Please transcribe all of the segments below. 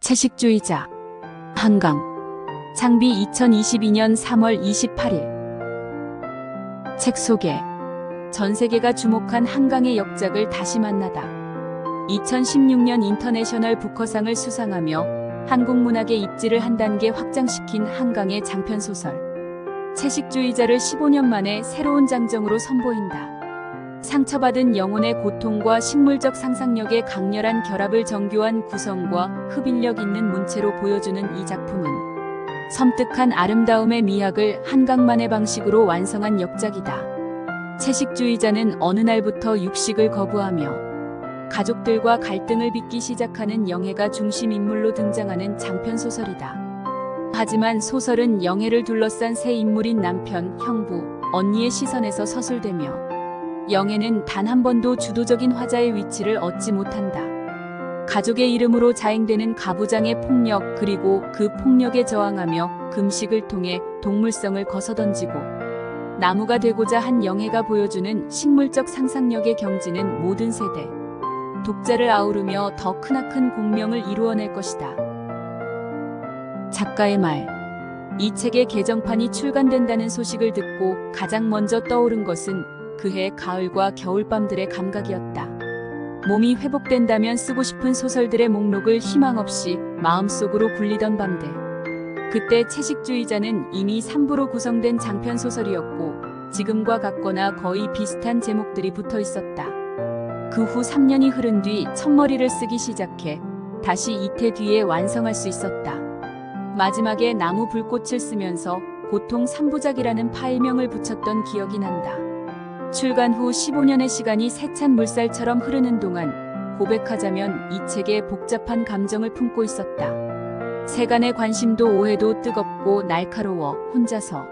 채식주의자 한강 창비 2022년 3월 28일 책 소개 전 세계가 주목한 한강의 역작을 다시 만나다 2016년 인터내셔널 부커상을 수상하며 한국 문학의 입지를 한 단계 확장시킨 한강의 장편소설 채식주의자를 15년 만에 새로운 장정으로 선보인다. 상처받은 영혼의 고통과 식물적 상상력의 강렬한 결합을 정교한 구성과 흡인력 있는 문체로 보여주는 이 작품은 섬뜩한 아름다움의 미학을 한강만의 방식으로 완성한 역작이다. 채식주의자는 어느 날부터 육식을 거부하며 가족들과 갈등을 빚기 시작하는 영애가 중심 인물로 등장하는 장편소설이다. 하지만 소설은 영애를 둘러싼 새 인물인 남편, 형부, 언니의 시선에서 서술되며 영애는 단 한 번도 주도적인 화자의 위치를 얻지 못한다. 가족의 이름으로 자행되는 가부장의 폭력 그리고 그 폭력에 저항하며 금식을 통해 동물성을 거서던지고 나무가 되고자 한 영애가 보여주는 식물적 상상력의 경지는 모든 세대, 독자를 아우르며 더 크나큰 공명을 이루어낼 것이다. 작가의 말. 이 책의 개정판이 출간된다는 소식을 듣고 가장 먼저 떠오른 것은 그해 가을과 겨울밤들의 감각이었다. 몸이 회복된다면 쓰고 싶은 소설들의 목록을 희망 없이 마음속으로 굴리던 밤들. 그때 채식주의자는 이미 3부로 구성된 장편소설이었고 지금과 같거나 거의 비슷한 제목들이 붙어 있었다. 그 후 3년이 흐른 뒤 첫머리를 쓰기 시작해 다시 이태 뒤에 완성할 수 있었다. 마지막에 나무 불꽃을 쓰면서 보통 3부작이라는 파일명을 붙였던 기억이 난다. 출간 후 15년의 시간이 세찬 물살처럼 흐르는 동안 고백하자면 이 책에 복잡한 감정을 품고 있었다. 세간의 관심도 오해도 뜨겁고 날카로워 혼자서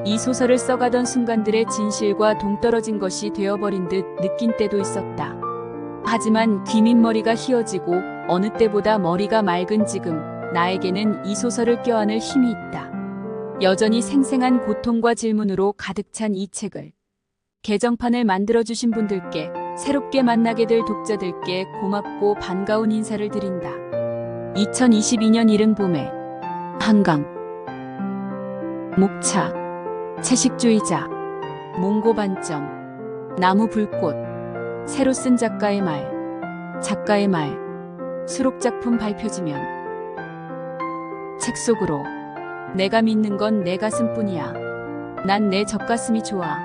이 소설을 써가던 순간들의 진실과 동떨어진 것이 되어버린 듯 느낀 때도 있었다. 하지만 귀밑머리가 휘어지고 어느 때보다 머리가 맑은 지금 나에게는 이 소설을 껴안을 힘이 있다. 여전히 생생한 고통과 질문으로 가득 찬 이 책을 개정판을 만들어주신 분들께 새롭게 만나게 될 독자들께 고맙고 반가운 인사를 드린다. 2022년 이른 봄에 한강 목차 채식주의자 몽고 반점 나무 불꽃 새로 쓴 작가의 말 수록작품 발표지면 책 속으로 내가 믿는 건 내 가슴뿐이야. 난 내 젖가슴이 좋아.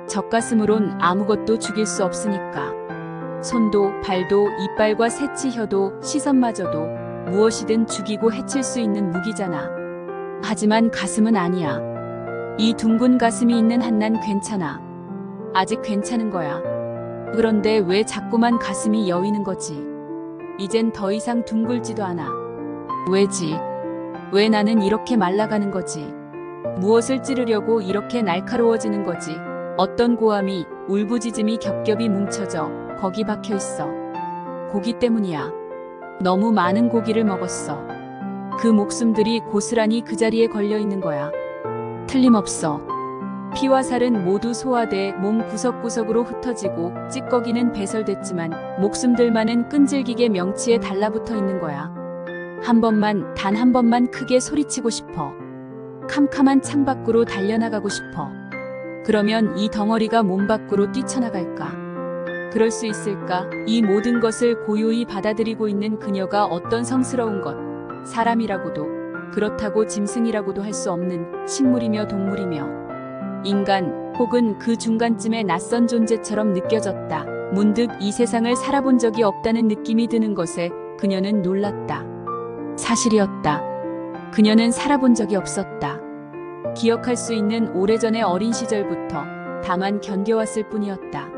젖가슴으론 아무것도 죽일 수 없으니까. 손도 발도 이빨과 새치 혀도 시선마저도 무엇이든 죽이고 해칠 수 있는 무기잖아. 하지만 가슴은 아니야. 이 둥근 가슴이 있는 한 난 괜찮아. 아직 괜찮은 거야. 그런데 왜 자꾸만 가슴이 여위는 거지? 이젠 더 이상 둥글지도 않아. 왜지? 왜 나는 이렇게 말라가는 거지? 무엇을 찌르려고 이렇게 날카로워지는 거지? 어떤 고함이 울부짖음이 겹겹이 뭉쳐져 거기 박혀 있어. 고기 때문이야. 너무 많은 고기를 먹었어. 그 목숨들이 고스란히 그 자리에 걸려 있는 거야. 틀림없어. 피와 살은 모두 소화돼 몸 구석구석으로 흩어지고 찌꺼기는 배설됐지만 목숨들만은 끈질기게 명치에 달라붙어 있는 거야. 한 번만, 단 한 번만 크게 소리치고 싶어. 캄캄한 창밖으로 달려나가고 싶어. 그러면 이 덩어리가 몸 밖으로 뛰쳐나갈까? 그럴 수 있을까? 이 모든 것을 고요히 받아들이고 있는 그녀가 어떤 성스러운 것, 사람이라고도, 그렇다고 짐승이라고도 할 수 없는 식물이며 동물이며 인간 혹은 그 중간쯤의 낯선 존재처럼 느껴졌다. 문득 이 세상을 살아본 적이 없다는 느낌이 드는 것에 그녀는 놀랐다. 사실이었다. 그녀는 살아본 적이 없었다. 기억할 수 있는 오래전의 어린 시절부터 다만 견뎌왔을 뿐이었다.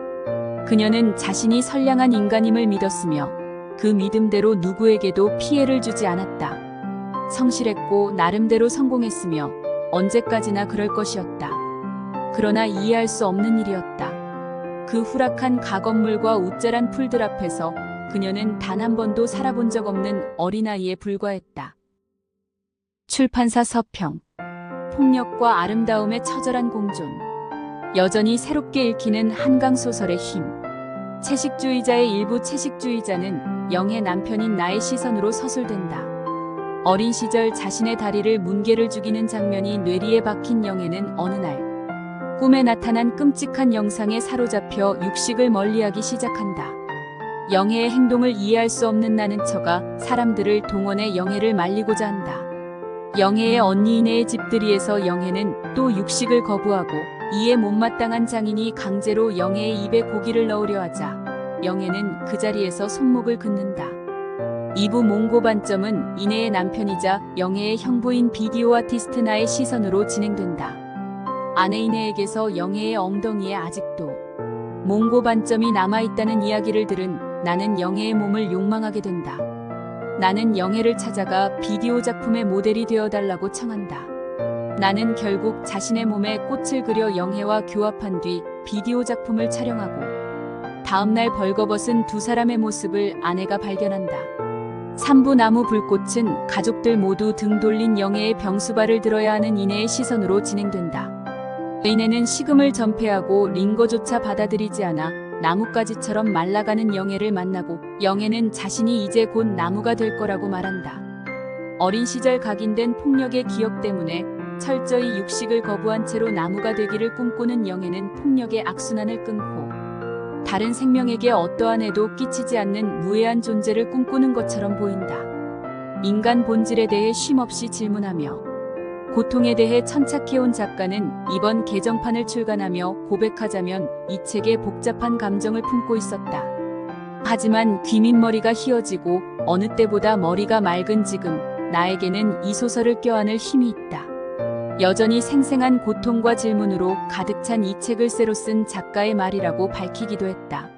그녀는 자신이 선량한 인간임을 믿었으며 그 믿음대로 누구에게도 피해를 주지 않았다. 성실했고 나름대로 성공했으며 언제까지나 그럴 것이었다. 그러나 이해할 수 없는 일이었다. 그 후락한 가건물과 웃자란 풀들 앞에서 그녀는 단 한 번도 살아본 적 없는 어린아이에 불과했다. 출판사 서평 폭력과 아름다움의 처절한 공존. 여전히 새롭게 읽히는 한강 소설의 힘. 채식주의자의 일부 채식주의자는 영의 남편인 나의 시선으로 서술된다. 어린 시절 자신의 다리를 뭉게를 죽이는 장면이 뇌리에 박힌 영애는 어느 날 꿈에 나타난 끔찍한 영상에 사로잡혀 육식을 멀리하기 시작한다. 영애의 행동을 이해할 수 없는 나는 처가 사람들을 동원해 영애를 말리고자 한다. 영애의 언니이네의 집들이에서 영애는 또 육식을 거부하고 이에 못마땅한 장인이 강제로 영애의 입에 고기를 넣으려 하자 영애는 그 자리에서 손목을 긋는다. 2부 몽고 반점은 이내의 남편이자 영애의 형부인 비디오 아티스트 나의 시선으로 진행된다. 아내 이내에게서 영애의 엉덩이에 아직도 몽고 반점이 남아있다는 이야기를 들은 나는 영애의 몸을 욕망하게 된다. 나는 영애를 찾아가 비디오 작품의 모델이 되어달라고 청한다. 나는 결국 자신의 몸에 꽃을 그려 영애와 교합한 뒤 비디오 작품을 촬영하고 다음날 벌거벗은 두 사람의 모습을 아내가 발견한다. 3부 나무 불꽃은 가족들 모두 등 돌린 영애의 병수발을 들어야 하는 이내의 시선으로 진행된다. 이내는 식음을 전폐하고 링거조차 받아들이지 않아 나뭇가지처럼 말라가는 영애를 만나고 영애는 자신이 이제 곧 나무가 될 거라고 말한다. 어린 시절 각인된 폭력의 기억 때문에 철저히 육식을 거부한 채로 나무가 되기를 꿈꾸는 영애는 폭력의 악순환을 끊고 다른 생명에게 어떠한 해도 끼치지 않는 무해한 존재를 꿈꾸는 것처럼 보인다. 인간 본질에 대해 쉼없이 질문하며 고통에 대해 천착해온 작가는 이번 개정판을 출간하며 고백하자면 이 책에 복잡한 감정을 품고 있었다. 하지만 귀밑머리가 휘어지고 어느 때보다 머리가 맑은 지금 나에게는 이 소설을 껴안을 힘이 있다. 여전히 생생한 고통과 질문으로 가득 찬 이 책을 새로 쓴 작가의 말이라고 밝히기도 했다.